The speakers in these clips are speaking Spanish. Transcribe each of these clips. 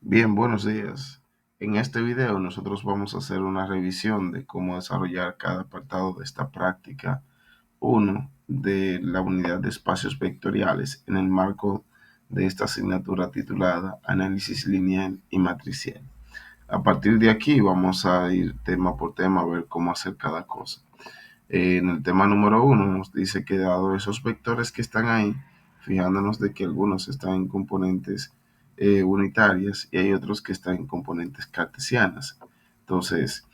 Bien, buenos días. En este video nosotros vamos a hacer una revisión de cómo desarrollar cada apartado de esta práctica uno de la unidad de espacios vectoriales en el marco de esta asignatura titulada Análisis Lineal y Matricial. A partir de aquí vamos a ir tema por tema a ver cómo hacer cada cosa. En el tema número uno nos dice que dado esos vectores que están ahí, fijándonos de que algunos están en componentes unitarias y hay otros que están en componentes cartesianas. Entonces,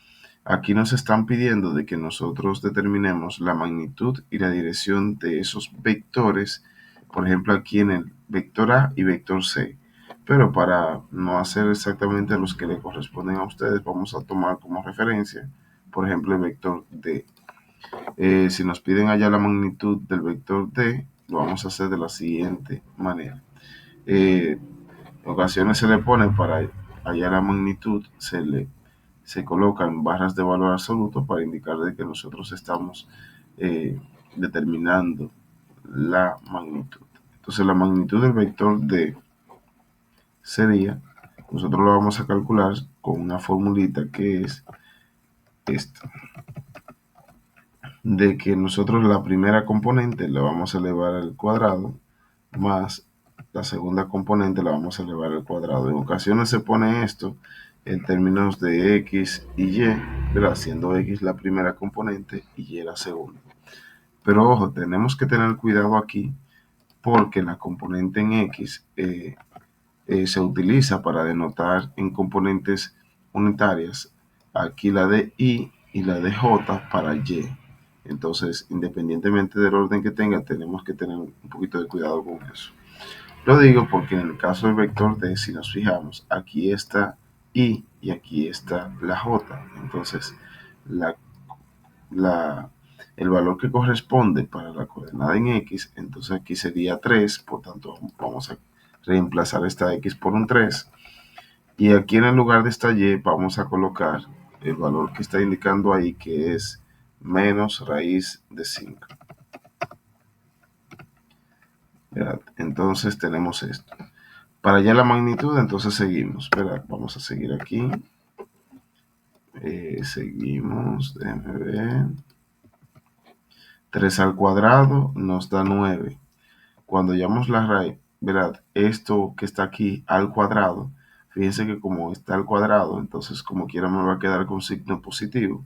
aquí nos están pidiendo de que nosotros determinemos la magnitud y la dirección de esos vectores, por ejemplo aquí en el vector A y vector C. Pero para no hacer exactamente los que le corresponden a ustedes, vamos a tomar como referencia, por ejemplo, el vector D. Si nos piden allá la magnitud del vector D, lo vamos a hacer de la siguiente manera. En ocasiones se le pone para hallar la magnitud, se colocan barras de valor absoluto para indicar de que nosotros estamos determinando la magnitud. Entonces la magnitud del vector D sería, nosotros lo vamos a calcular con una formulita que es esta, de que nosotros la primera componente la vamos a elevar al cuadrado más la segunda componente la vamos a elevar al cuadrado. En ocasiones se pone esto en términos de x y y, ¿verdad? Siendo x la primera componente y y la segunda. Pero ojo, tenemos que tener cuidado aquí porque la componente en x se utiliza para denotar en componentes unitarias. Aquí la de y la de j para y. Entonces, independientemente del orden que tenga, tenemos que tener un poquito de cuidado con eso. Lo digo porque en el caso del vector D, si nos fijamos, aquí está y aquí está la J. Entonces, la, la, el valor que corresponde para la coordenada en X, entonces aquí sería 3, por tanto vamos a reemplazar esta X por un 3. Y aquí en el lugar de esta Y vamos a colocar el valor que está indicando ahí, que es menos raíz de 5. Entonces tenemos esto. Para allá la magnitud, entonces seguimos. Espera, vamos a seguir aquí. Seguimos, déjenme ver. 3 al cuadrado nos da 9. Cuando llamamos la raíz, ¿verdad? Esto que está aquí al cuadrado, fíjense que como está al cuadrado, entonces como quiera me va a quedar con signo positivo.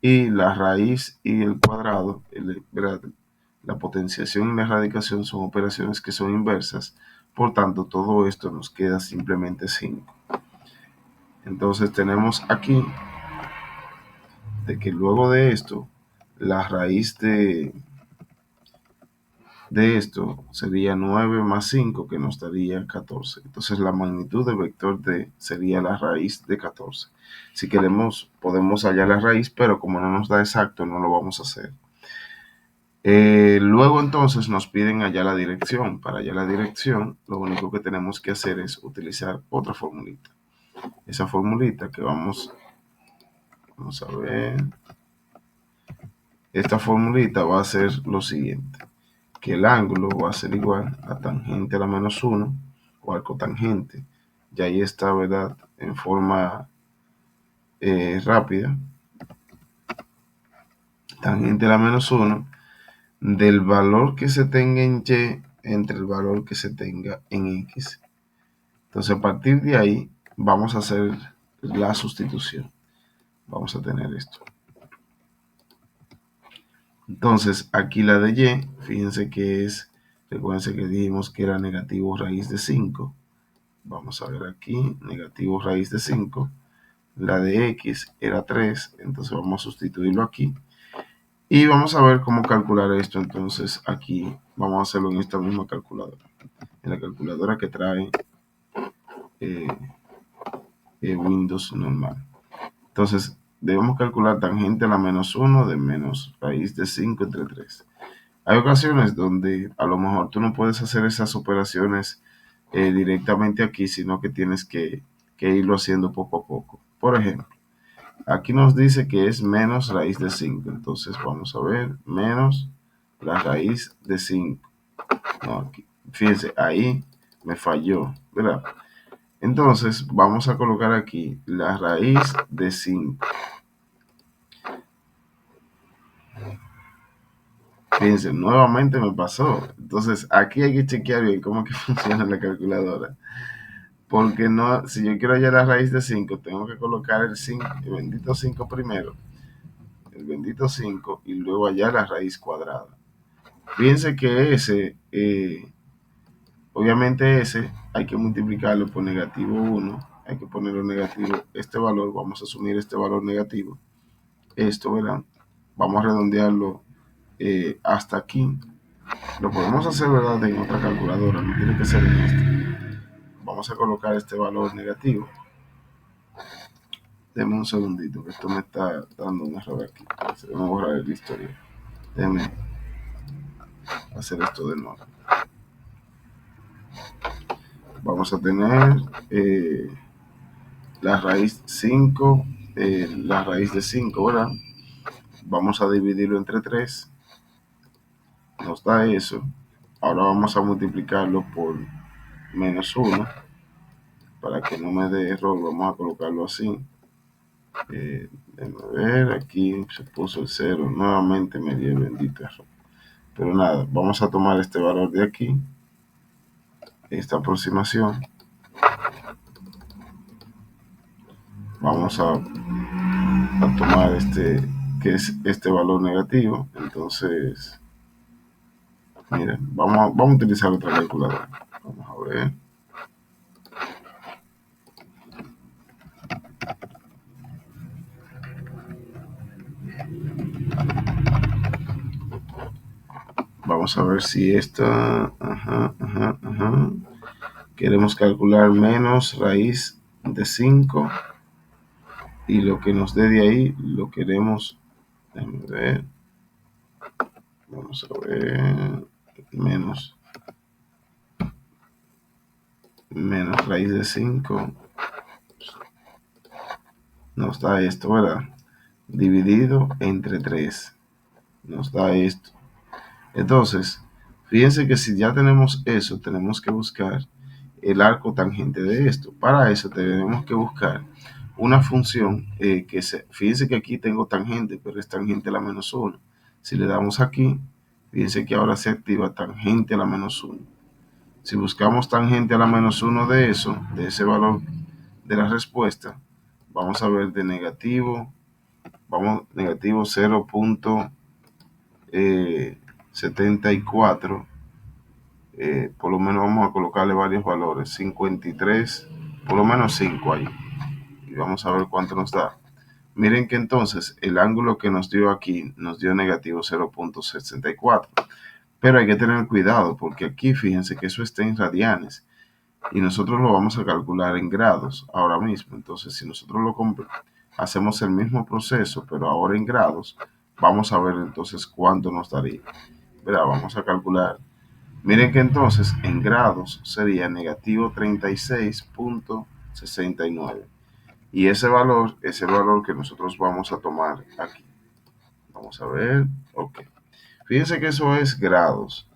Y la raíz y el cuadrado, ¿verdad? La potenciación y la radicación son operaciones que son inversas. Por tanto, todo esto nos queda simplemente 5. Entonces tenemos aquí de que luego de esto, la raíz de esto sería 9 más 5, que nos daría 14. Entonces la magnitud del vector D sería la raíz de 14. Si queremos, podemos hallar la raíz, pero como no nos da exacto, no lo vamos a hacer. Luego entonces nos piden hallar la dirección. Para hallar la dirección, lo único que tenemos que hacer es utilizar otra formulita. Esa formulita que vamos a ver. Esta formulita va a ser lo siguiente, que el ángulo va a ser igual a tangente a la menos 1 o al cotangente. Ya ahí está, ¿verdad? En forma rápida. Tangente a la menos 1 del valor que se tenga en y entre el valor que se tenga en x. Entonces a partir de ahí vamos a hacer la sustitución. Vamos a tener esto. Entonces aquí la de y, fíjense que es, recuerden que dijimos que era negativo raíz de 5. Vamos a ver aquí, negativo raíz de 5. La de x era 3, entonces vamos a sustituirlo aquí. Y vamos a ver cómo calcular esto. Entonces aquí vamos a hacerlo en esta misma calculadora. En la calculadora que trae eh, Windows normal. Entonces debemos calcular tangente a la menos 1 de menos raíz de 5 entre 3. Hay ocasiones donde a lo mejor tú no puedes hacer esas operaciones directamente aquí, sino que tienes que irlo haciendo poco a poco. Por ejemplo, aquí nos dice que es menos raíz de 5. Entonces vamos a ver, menos la raíz de 5. No, aquí, fíjense, ahí me falló, ¿verdad? Entonces vamos a colocar aquí la raíz de 5. Fíjense, nuevamente me pasó. Entonces aquí hay que chequear bien cómo que funciona la calculadora. Porque no, si yo quiero hallar la raíz de 5, tengo que colocar el 5, el bendito 5 primero, el bendito 5, y luego hallar la raíz cuadrada. Fíjense que obviamente ese hay que multiplicarlo por negativo 1, hay que ponerlo negativo, este valor, vamos a asumir este valor negativo, esto, ¿verdad? Vamos a redondearlo hasta aquí. Lo podemos hacer, ¿verdad?, en otra calculadora, no tiene que ser en esta. Vamos a colocar este valor negativo. Deme un segundito, que esto me está dando un error aquí. Se me va a borrar el historial. Déjeme hacer esto de nuevo. Vamos a tener la raíz 5, la raíz de 5, ¿verdad? Vamos a dividirlo entre 3. Nos da eso. Ahora vamos a multiplicarlo por menos 1. Para que no me dé error, vamos a colocarlo así. Déjame ver, aquí se puso el 0. Nuevamente me dio el bendito error. Pero nada, vamos a tomar este valor de aquí, esta aproximación. Vamos a tomar que es este valor negativo. Entonces, miren, vamos a utilizar otra calculadora. Vamos a ver. Vamos a ver si esta... Queremos calcular menos raíz de 5. Y lo que nos dé de ahí lo queremos... Déjame ver. Vamos a ver. Menos raíz de 5 nos da esto, ¿verdad? Dividido entre 3 nos da esto. Entonces, fíjense que si ya tenemos eso, tenemos que buscar el arco tangente de esto. Para eso tenemos que buscar una función fíjense que aquí tengo tangente, pero es tangente a la menos 1. Si le damos aquí, fíjense que ahora se activa tangente a la menos 1. Si buscamos tangente a la menos 1 de eso, de ese valor de la respuesta, vamos a ver de negativo, negativo 0.74, por lo menos vamos a colocarle varios valores, 53, por lo menos 5 ahí, y vamos a ver cuánto nos da. Miren que entonces el ángulo que nos dio aquí nos dio negativo 0.64, pero hay que tener cuidado porque aquí fíjense que eso está en radianes y nosotros lo vamos a calcular en grados ahora mismo. Entonces, si nosotros hacemos el mismo proceso, pero ahora en grados, vamos a ver entonces cuánto nos daría. Verá, vamos a calcular. Miren que entonces en grados sería negativo 36.69. Y ese valor es el valor que nosotros vamos a tomar aquí. Vamos a ver. Ok. Fíjense que eso es grados.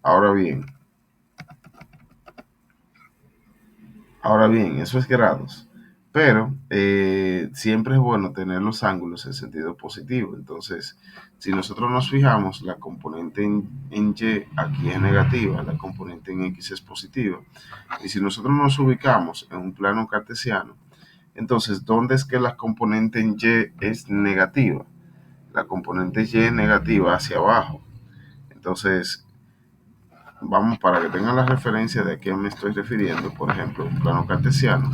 Ahora bien, eso es grados, pero siempre es bueno tener los ángulos en sentido positivo. Entonces, si nosotros nos fijamos, la componente en Y aquí es negativa, la componente en X es positiva. Y si nosotros nos ubicamos en un plano cartesiano, entonces, ¿dónde es que la componente en Y es negativa? La componente Y es negativa hacia abajo. Entonces, vamos, para que tengan la referencia de a qué me estoy refiriendo, por ejemplo, un plano cartesiano.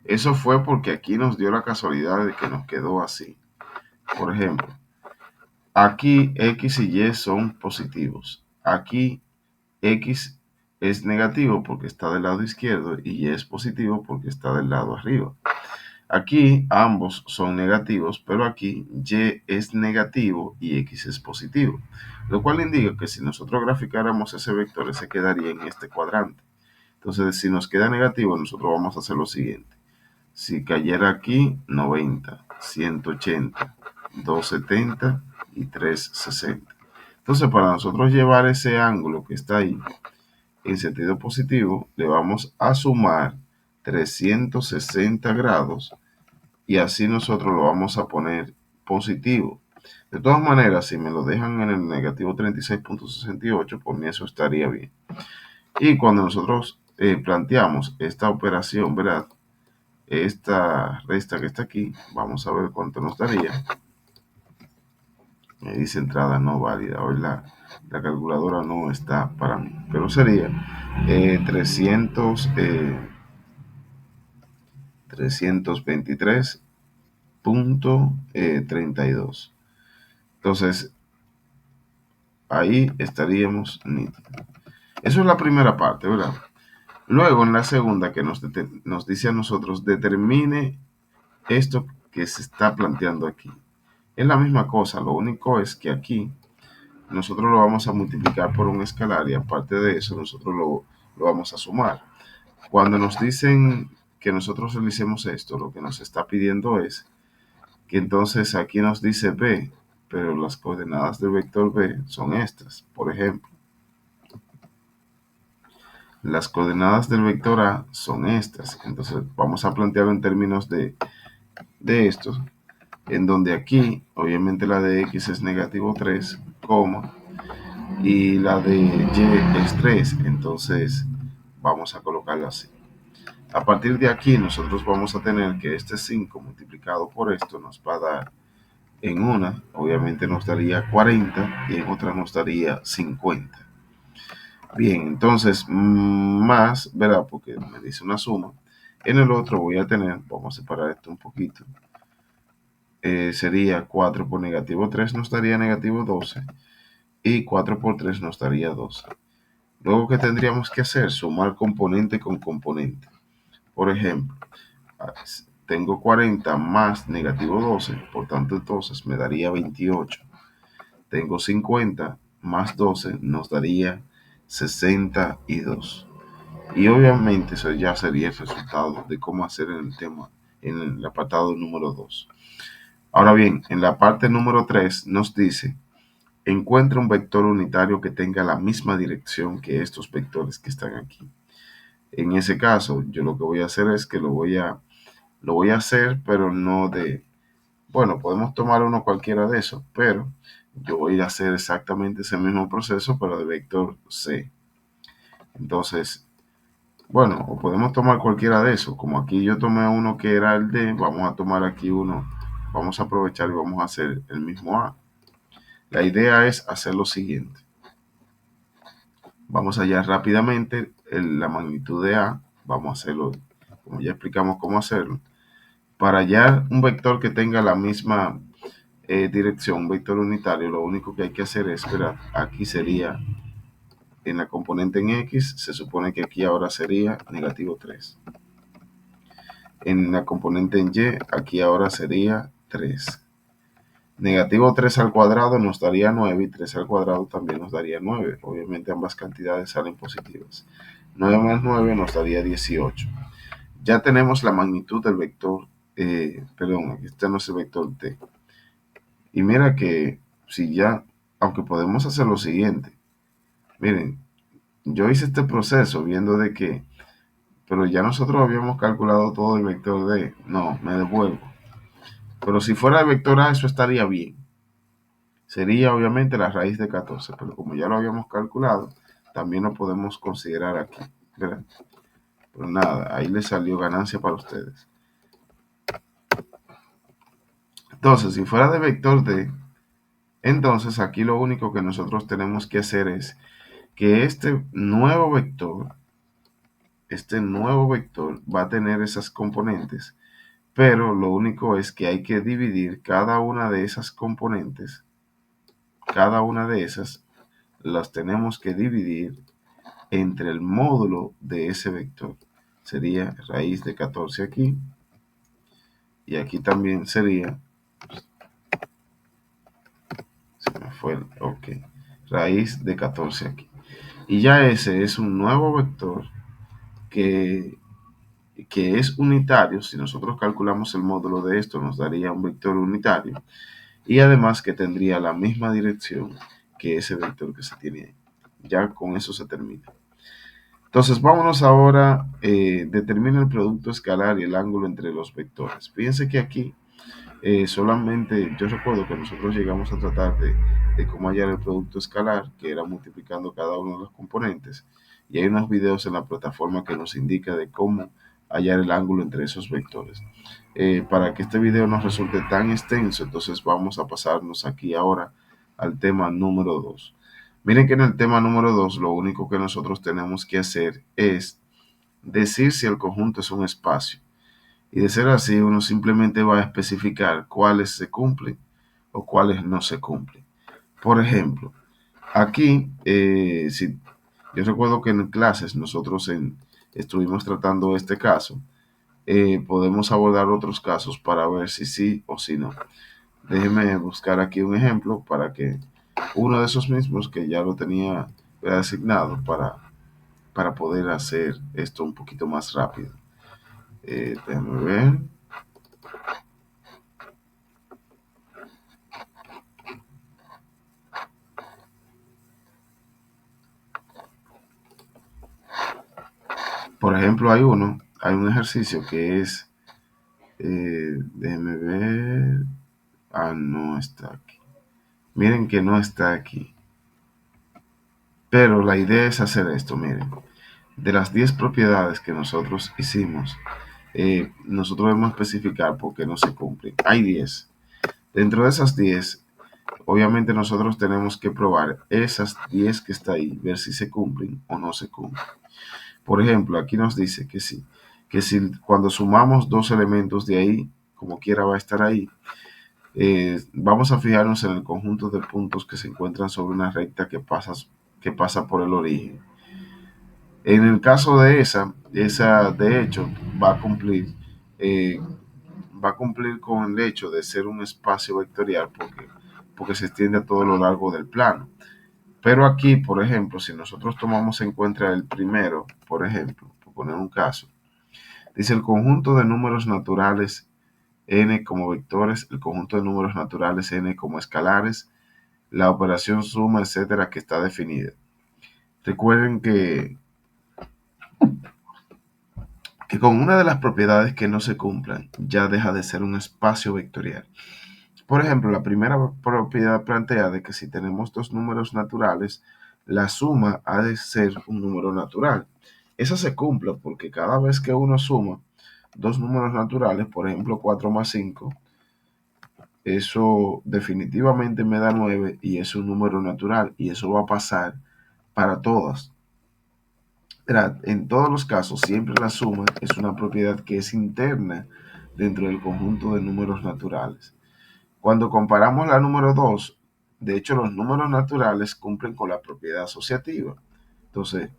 Eso fue porque aquí nos dio la casualidad de que nos quedó así. Por ejemplo, aquí X y Y son positivos. Aquí X es negativo porque está del lado izquierdo y Y es positivo porque está del lado arriba. Aquí ambos son negativos, pero aquí Y es negativo y X es positivo. Lo cual indica que si nosotros graficáramos ese vector, se quedaría en este cuadrante. Entonces, si nos queda negativo, nosotros vamos a hacer lo siguiente. Si cayera aquí, 90, 180, 270 y 360. Entonces, para nosotros llevar ese ángulo que está ahí, en sentido positivo, le vamos a sumar 360 grados y así nosotros lo vamos a poner positivo. De todas maneras, si me lo dejan en el negativo 36,68, por mí eso estaría bien. Y cuando nosotros planteamos esta operación, ¿verdad? Esta resta que está aquí, vamos a ver cuánto nos daría. Me dice entrada no válida. Hoy la calculadora no está para mí, pero sería 323.32. Entonces, ahí estaríamos nítidos. Eso es la primera parte, ¿verdad? Luego, en la segunda, que nos dice a nosotros, determine esto que se está planteando aquí. Es la misma cosa, lo único es que aquí nosotros lo vamos a multiplicar por un escalar y aparte de eso nosotros lo vamos a sumar. Cuando nos dicen que nosotros realicemos esto, lo que nos está pidiendo es que entonces aquí nos dice B, pero las coordenadas del vector B son estas. Por ejemplo, las coordenadas del vector A son estas. Entonces vamos a plantearlo en términos de esto, en donde aquí obviamente la de X es negativo 3, y la de Y es 3. Entonces vamos a colocarlo así. A partir de aquí nosotros vamos a tener que este 5 multiplicado por esto nos va a dar, en una obviamente nos daría 40 y en otra nos daría 50. Bien, entonces más, ¿verdad? Porque me dice una suma. En el otro voy a tener, vamos a separar esto un poquito, sería 4 por negativo 3 nos daría negativo 12 y 4 por 3 nos daría 12. Luego, ¿qué tendríamos que hacer? Sumar componente con componente. Por ejemplo, tengo 40 más negativo 12, por tanto entonces me daría 28. Tengo 50 más 12 nos daría 62. Y obviamente eso ya sería el resultado de cómo hacer en el tema, en el apartado número 2. Ahora bien, en la parte número 3 nos dice, encuentra un vector unitario que tenga la misma dirección que estos vectores que están aquí. En ese caso, yo lo que voy a hacer es que lo voy a hacer, pero no de, bueno, podemos tomar uno cualquiera de esos, pero yo voy a hacer exactamente ese mismo proceso, pero de vector C. Entonces, bueno, o podemos tomar cualquiera de esos. Como aquí yo tomé uno que era el D, vamos a tomar aquí uno, vamos a aprovechar y vamos a hacer el mismo A. La idea es hacer lo siguiente. Vamos a hallar rápidamente la magnitud de A. Vamos a hacerlo, como ya explicamos cómo hacerlo. Para hallar un vector que tenga la misma dirección, un vector unitario, lo único que hay que hacer es, ¿verdad? Aquí sería, en la componente en X, se supone que aquí ahora sería negativo 3. En la componente en Y, aquí ahora sería 3. Negativo 3 al cuadrado nos daría 9 y 3 al cuadrado también nos daría 9. Obviamente ambas cantidades salen positivas. 9 más 9 nos daría 18. Ya tenemos la magnitud del vector, perdón, este no es el vector T. Y mira que si ya, aunque podemos hacer lo siguiente, miren, yo hice este proceso viendo de que, pero ya nosotros habíamos calculado todo el vector D. No, me devuelvo. Pero si fuera el vector A, eso estaría bien. Sería obviamente la raíz de 14, pero como ya lo habíamos calculado, también lo podemos considerar aquí, ¿verdad? Pero nada, ahí le salió ganancia para ustedes. Entonces, si fuera de vector D, entonces aquí lo único que nosotros tenemos que hacer es que este nuevo vector va a tener esas componentes, pero lo único es que hay que dividir cada una de esas componentes, cada una de esas las tenemos que dividir entre el módulo de ese vector. Sería raíz de 14 aquí, y aquí también sería, se me fue, ok, raíz de 14 aquí. Y ya ese es un nuevo vector que es unitario. Si nosotros calculamos el módulo de esto, nos daría un vector unitario y además que tendría la misma dirección que ese vector que se tiene ahí. Ya con eso se termina. Entonces, vámonos ahora, determina el producto escalar y el ángulo entre los vectores. Fíjense que aquí solamente, yo recuerdo que nosotros llegamos a tratar de cómo hallar el producto escalar, que era multiplicando cada uno de los componentes, y hay unos videos en la plataforma que nos indica de cómo hallar el ángulo entre esos vectores. Para que este video no resulte tan extenso, entonces vamos a pasarnos aquí ahora al tema número 2. Miren que en el tema número 2 lo único que nosotros tenemos que hacer es decir si el conjunto es un espacio. Y de ser así, uno simplemente va a especificar cuáles se cumplen o cuáles no se cumplen. Por ejemplo, aquí, si yo recuerdo que en clases nosotros estuvimos tratando este caso, podemos abordar otros casos para ver si sí o si no. Déjenme buscar aquí un ejemplo para que uno de esos mismos que ya lo tenía asignado para poder hacer esto un poquito más rápido. Déjenme ver. Por ejemplo, hay un ejercicio que es, déjenme ver, no está aquí. Miren que no está aquí. Pero la idea es hacer esto, miren. De las 10 propiedades que nosotros hicimos, nosotros debemos especificar por qué no se cumplen. Hay 10. Dentro de esas 10, obviamente nosotros tenemos que probar esas 10 que está ahí, ver si se cumplen o no se cumplen. Por ejemplo, aquí nos dice que si cuando sumamos dos elementos de ahí, como quiera va a estar ahí, vamos a fijarnos en el conjunto de puntos que se encuentran sobre una recta que pasa por el origen. En el caso de esa de hecho eh, va a cumplir con el hecho de ser un espacio vectorial porque se extiende a todo lo largo del plano. Pero aquí, por ejemplo, si nosotros tomamos en cuenta el primero, por ejemplo, por poner un caso, dice el conjunto de números naturales n como vectores, el conjunto de números naturales n como escalares, la operación suma, etcétera, que está definida. Recuerden que con una de las propiedades que no se cumplan ya deja de ser un espacio vectorial. Por ejemplo, la primera propiedad plantea de que si tenemos dos números naturales, la suma ha de ser un número natural. Esa se cumple porque cada vez que uno suma dos números naturales, por ejemplo 4 más 5, eso definitivamente me da 9 y es un número natural y eso va a pasar para todas. En todos los casos, siempre la suma es una propiedad que es interna dentro del conjunto de números naturales. Cuando comparamos la número 2, de hecho los números naturales cumplen con la propiedad asociativa. Entonces,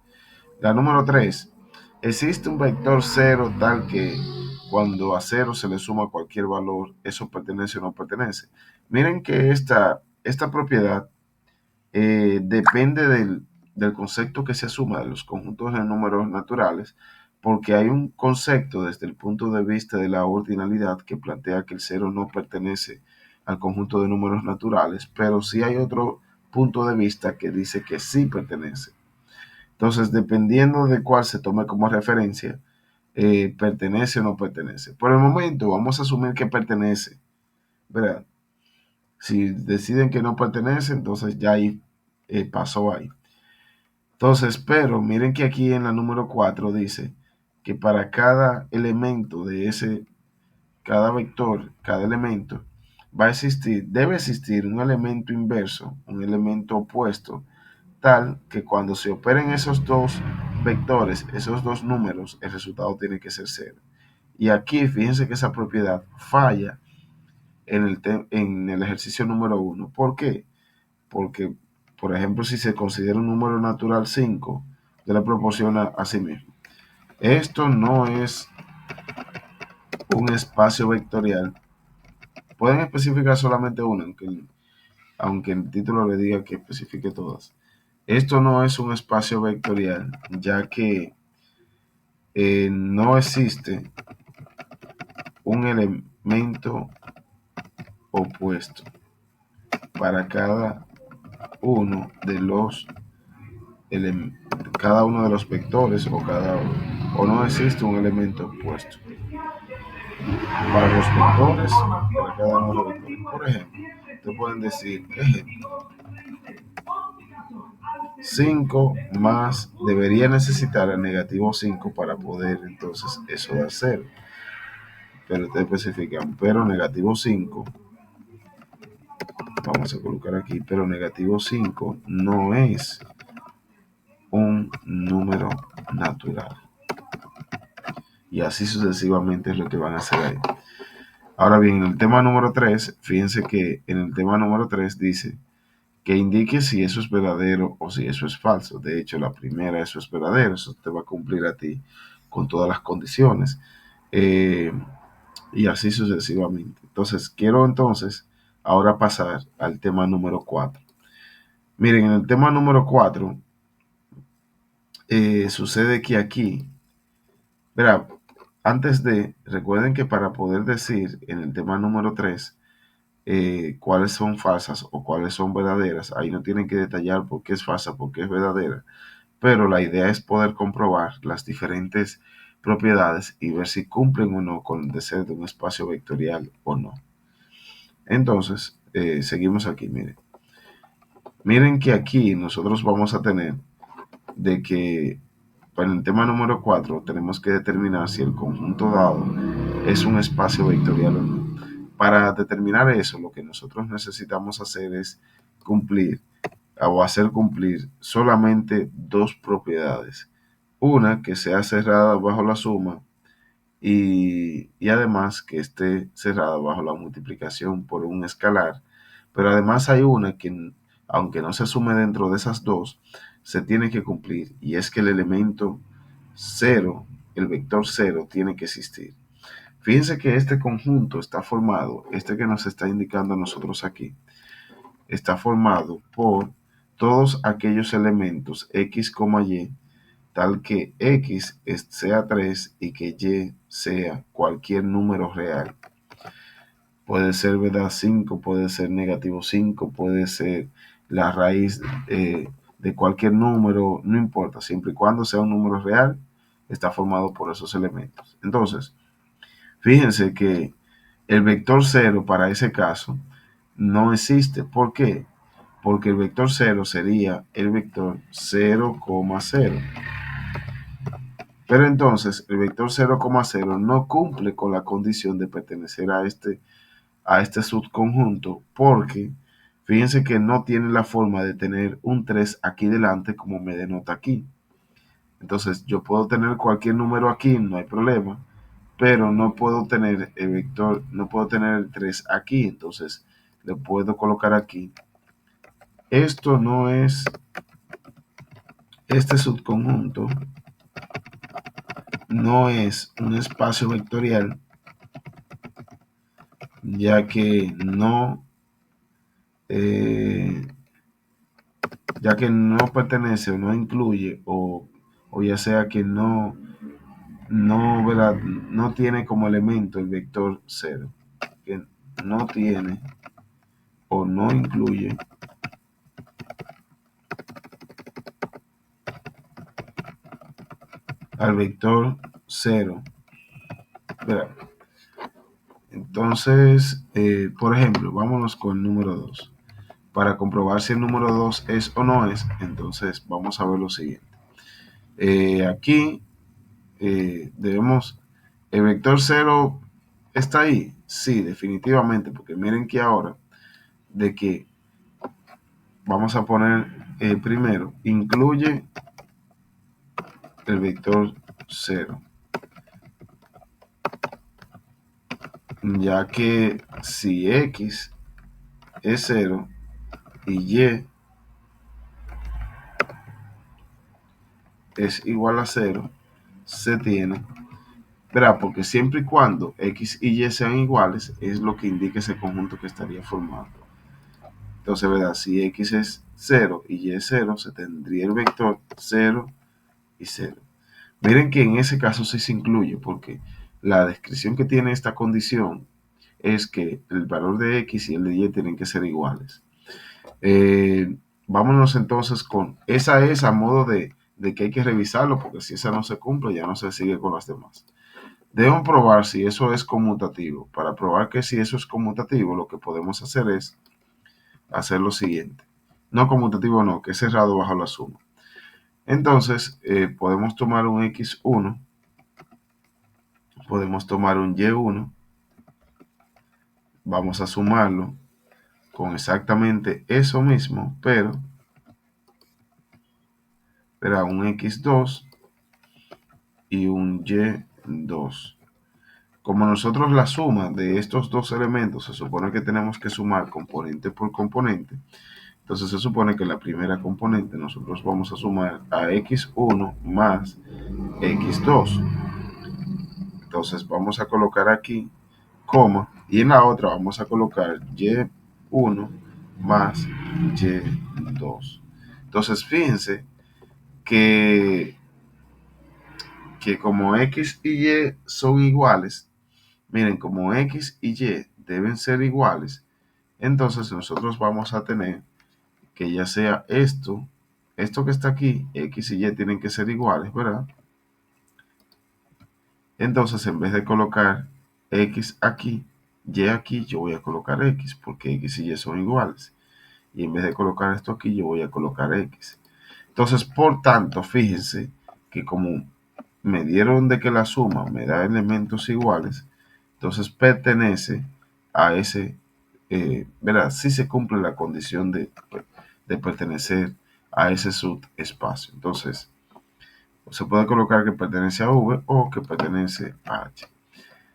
la número 3, existe un vector cero tal que cuando a cero se le suma cualquier valor, eso pertenece o no pertenece. Miren que esta propiedad depende del concepto que se asuma de los conjuntos de números naturales, porque hay un concepto desde el punto de vista de la ordinalidad que plantea que el cero no pertenece al conjunto de números naturales, pero sí hay otro punto de vista que dice que sí pertenece. Entonces, dependiendo de cuál se tome como referencia, pertenece o no pertenece. Por el momento, vamos a asumir que pertenece, ¿verdad? Si deciden que no pertenece, entonces ya ahí pasó ahí. Entonces, pero miren que aquí en la número 4 dice que para cada elemento de cada vector, cada elemento, debe existir un elemento inverso, un elemento opuesto, tal que cuando se operen esos dos vectores, esos dos números, el resultado tiene que ser cero. Y aquí fíjense que esa propiedad falla en el ejercicio número 1. ¿Por qué? Porque, por ejemplo, si se considera un número natural 5, se le proporciona a sí mismo. Esto no es un espacio vectorial. Pueden especificar solamente una, aunque el título le diga que especifique todas. Esto no es un espacio vectorial, ya que no existe un elemento opuesto para cada uno de los cada uno de los vectores o no existe un elemento opuesto para los vectores, para cada uno de los vectores. Por ejemplo, te pueden decir, ejemplo, 5 más debería necesitar el negativo 5 para poder entonces eso dar 0. Pero te especifican, pero negativo 5, vamos a colocar aquí, pero negativo 5 no es un número natural. Y así sucesivamente es lo que van a hacer ahí. Ahora bien, en el tema número 3, fíjense que en el tema número 3 dice que indique si eso es verdadero o si eso es falso. De hecho, la primera, eso es verdadero, eso te va a cumplir a ti con todas las condiciones. Y así sucesivamente. Entonces, quiero entonces ahora pasar al tema número 4. Miren, en el tema número 4 sucede que aquí, verá, recuerden que para poder decir en el tema número 3 cuáles son falsas o cuáles son verdaderas, ahí no tienen que detallar por qué es falsa, por qué es verdadera, pero la idea es poder comprobar las diferentes propiedades y ver si cumplen o no con el de ser de un espacio vectorial o no. Entonces, seguimos aquí, miren. Miren que aquí nosotros vamos a tener de que para el tema número 4 tenemos que determinar si el conjunto dado es un espacio vectorial o no. Para determinar eso, lo que nosotros necesitamos hacer es cumplir o hacer cumplir solamente dos propiedades. Una que sea cerrada bajo la suma y además que esté cerrada bajo la multiplicación por un escalar. Pero además hay una que, aunque no se sume dentro de esas dos, se tiene que cumplir y es que el elemento 0, el vector 0, tiene que existir. Fíjense que este conjunto está formado, este que nos está indicando a nosotros aquí, está formado por todos aquellos elementos x, y, tal que x sea 3 y que y sea cualquier número real. Puede ser, ¿verdad? 5, puede ser negativo 5, puede ser la raíz de cualquier número, no importa, siempre y cuando sea un número real, está formado por esos elementos. Entonces, fíjense que el vector 0 para ese caso no existe. ¿Por qué? Porque el vector 0 sería el vector 0,0. Pero entonces el vector 0,0 no cumple con la condición de pertenecer a este subconjunto porque fíjense que no tiene la forma de tener un 3 aquí delante como me denota aquí. Entonces yo puedo tener cualquier número aquí, no hay problema, pero no puedo tener el vector, no puedo tener el 3 aquí, entonces le puedo colocar aquí. Esto no es, este subconjunto no es un espacio vectorial, ya que no, eh, ya que no pertenece o no incluye, o ya sea que ¿verdad? No tiene como elemento el vector 0, que no tiene o no incluye al vector 0. ¿Verdad? Entonces, por ejemplo, vámonos con el número 2. Para comprobar si el número 2 es o no es, entonces vamos a ver lo siguiente. Aquí debemos, el vector 0 está ahí, sí, definitivamente, porque miren que ahora de que vamos a poner primero, incluye el vector 0, ya que si x es 0 y y es igual a 0, se tiene, ¿verdad? Porque siempre y cuando x y y sean iguales, es lo que indica ese conjunto que estaría formado. Entonces, ¿verdad? Si x es 0 y y es 0, se tendría el vector 0 y 0. Miren que en ese caso sí se incluye, porque la descripción que tiene esta condición es que el valor de x y el de y tienen que ser iguales. vámonos entonces con, esa es a modo de que hay que revisarlo, porque si esa no se cumple, ya no se sigue con las demás. Debemos probar si eso es conmutativo. Para probar que si eso es conmutativo, lo que podemos hacer es hacer lo siguiente. No conmutativo no, que es cerrado bajo la suma. Entonces, podemos tomar un x1, podemos tomar un y1, vamos a sumarlo con exactamente eso mismo, pero será un x2 y un y2. Como nosotros la suma de estos dos elementos se supone que tenemos que sumar componente por componente, entonces se supone que la primera componente nosotros vamos a sumar a x1 más x2. Entonces vamos a colocar aquí coma y en la otra vamos a colocar y1 más y2. Entonces fíjense que, que como x y y son iguales, miren, como x y y deben ser iguales, entonces nosotros vamos a tener que ya sea esto que está aquí, x y y tienen que ser iguales, ¿verdad? Entonces en vez de colocar x aquí, y aquí, yo voy a colocar x, porque x y y son iguales. Y en vez de colocar esto aquí, yo voy a colocar x. Entonces, por tanto, fíjense que como me dieron de que la suma me da elementos iguales, entonces pertenece a ese, ¿verdad? Si se cumple la condición de pertenecer a ese subespacio. Entonces, se puede colocar que pertenece a V o que pertenece a H.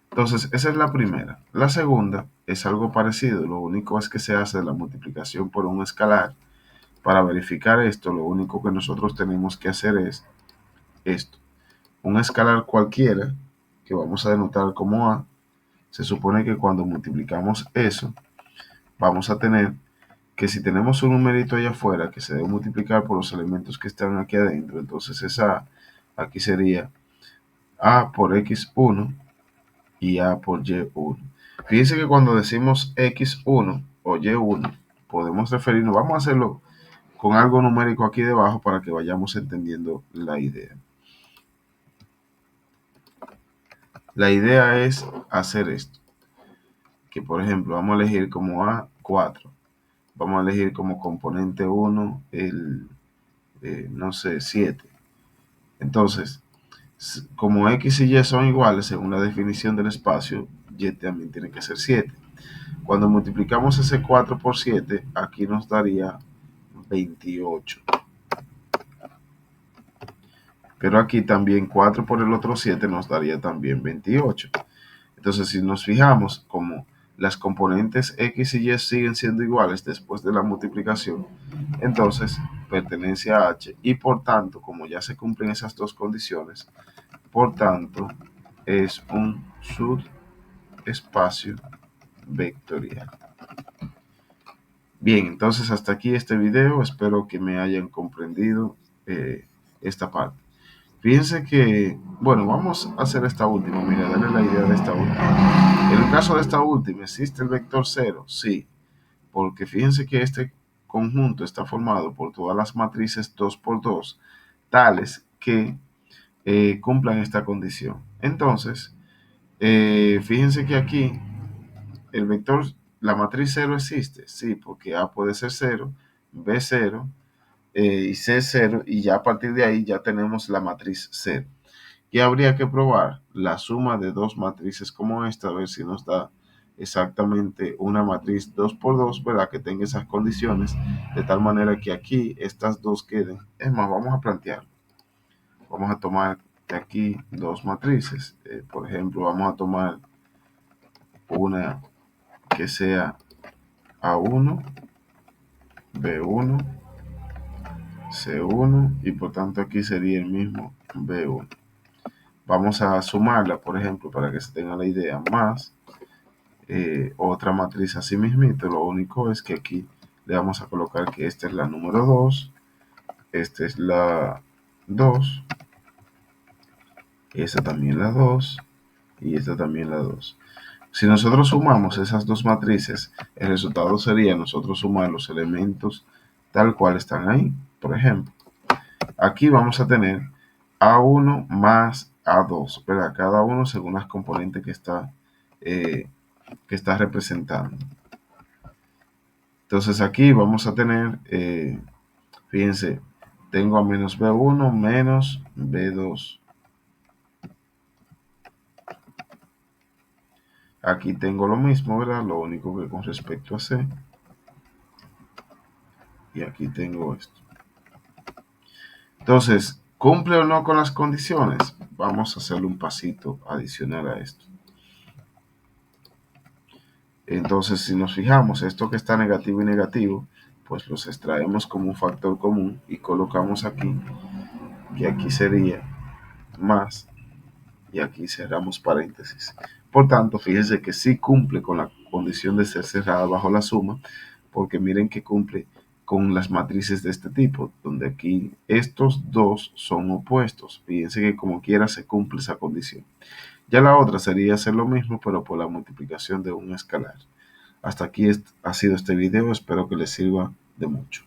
Entonces, esa es la primera. La segunda es algo parecido, lo único es que se hace la multiplicación por un escalar. Para verificar esto, lo único que nosotros tenemos que hacer es esto. Un escalar cualquiera, que vamos a denotar como A, se supone que cuando multiplicamos eso, vamos a tener que si tenemos un numerito allá afuera que se debe multiplicar por los elementos que están aquí adentro, entonces esa aquí sería A por X1 y A por Y1. Fíjense que cuando decimos X1 o Y1, podemos referirnos, vamos a hacerlo con algo numérico aquí debajo para que vayamos entendiendo la idea. La idea es hacer esto, que por ejemplo vamos a elegir como A4, vamos a elegir como componente 1 el, no sé, 7. Entonces, como X y Y son iguales según la definición del espacio, Y también tiene que ser 7. Cuando multiplicamos ese 4 por 7, aquí nos daría 28. Pero aquí también 4 por el otro 7 nos daría también 28. Entonces, si nos fijamos, como las componentes X y Y siguen siendo iguales después de la multiplicación, entonces pertenece a H y por tanto, como ya se cumplen esas dos condiciones, por tanto, es un subespacio vectorial. Bien, entonces hasta aquí este video. Espero que me hayan comprendido esta parte. Fíjense que, bueno, vamos a hacer esta última. Mira, darle la idea de esta última. En el caso de esta última, ¿existe el vector cero? Sí, porque fíjense que este conjunto está formado por todas las matrices 2 por 2, tales que cumplan esta condición. Entonces, fíjense que aquí el vector, la matriz cero existe, sí, porque A puede ser cero, B cero y C cero, y ya a partir de ahí ya tenemos la matriz cero. Y habría que probar la suma de dos matrices como esta, a ver si nos da exactamente una matriz 2 por 2, ¿verdad? Que tenga esas condiciones, de tal manera que aquí estas dos queden. Es más, vamos a plantear. Vamos a tomar de aquí dos matrices. Por ejemplo, vamos a tomar una que sea A1, B1, C1 y por tanto aquí sería el mismo B1. Vamos a sumarla, por ejemplo, para que se tenga la idea, más otra matriz así mismito. Lo único es que aquí le vamos a colocar que esta es la número 2, esta es la 2, esta también la 2 y esta también la 2. Si nosotros sumamos esas dos matrices, el resultado sería nosotros sumar los elementos tal cual están ahí. Por ejemplo, aquí vamos a tener A1 más A2, ¿verdad? Cada uno según las componentes eh, que está representando. Entonces aquí vamos a tener, fíjense, tengo a menos B1 menos B2. Aquí tengo lo mismo, ¿verdad? Lo único que con respecto a C. Y aquí tengo esto. Entonces, ¿cumple o no con las condiciones? Vamos a hacerle un pasito adicional a esto. Entonces, si nos fijamos, esto que está negativo y negativo, pues los extraemos como un factor común y colocamos aquí, que aquí sería más, y aquí cerramos paréntesis. Por tanto, fíjense que sí cumple con la condición de ser cerrada bajo la suma, porque miren que cumple con las matrices de este tipo, donde aquí estos dos son opuestos. Fíjense que como quiera se cumple esa condición. Ya la otra sería hacer lo mismo, pero por la multiplicación de un escalar. Hasta aquí ha sido este video, espero que les sirva de mucho.